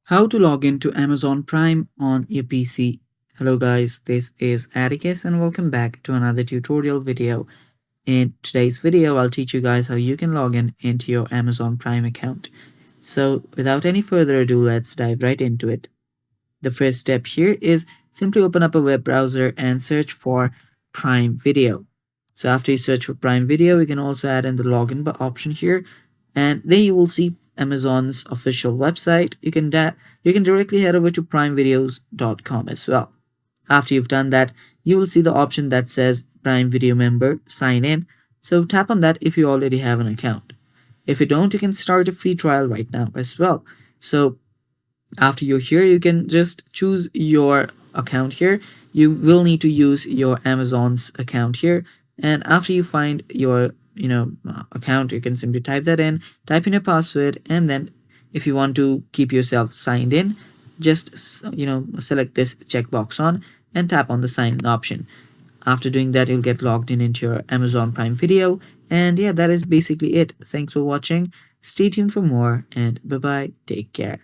How to log into Amazon Prime on your PC. Hello guys, this is Atticus and welcome back to another tutorial video. In today's video, I'll teach you guys how you can log in into your Amazon Prime account. So without any further ado, let's dive right into it. The first step here is simply open up a web browser and search for Prime Video. So after you search for Prime Video, you can also add in the login option here, and then you will see Amazon's official website. You can directly head over to primevideos.com as well. After you've done that, you will see the option that says Prime Video Member Sign In. So tap on that if you already have an account. If you don't, you can start a free trial right now as well. So after you're here, you can just choose your account here. You will need to use your Amazon's account here, and after you find your account, you can simply type that in, type in your password, and then if you want to keep yourself signed in, just select this checkbox on and tap on the sign in option. After doing that, you'll get logged in into your Amazon Prime Video, and yeah, that is basically it. Thanks for watching. Stay tuned for more, and bye bye. Take care.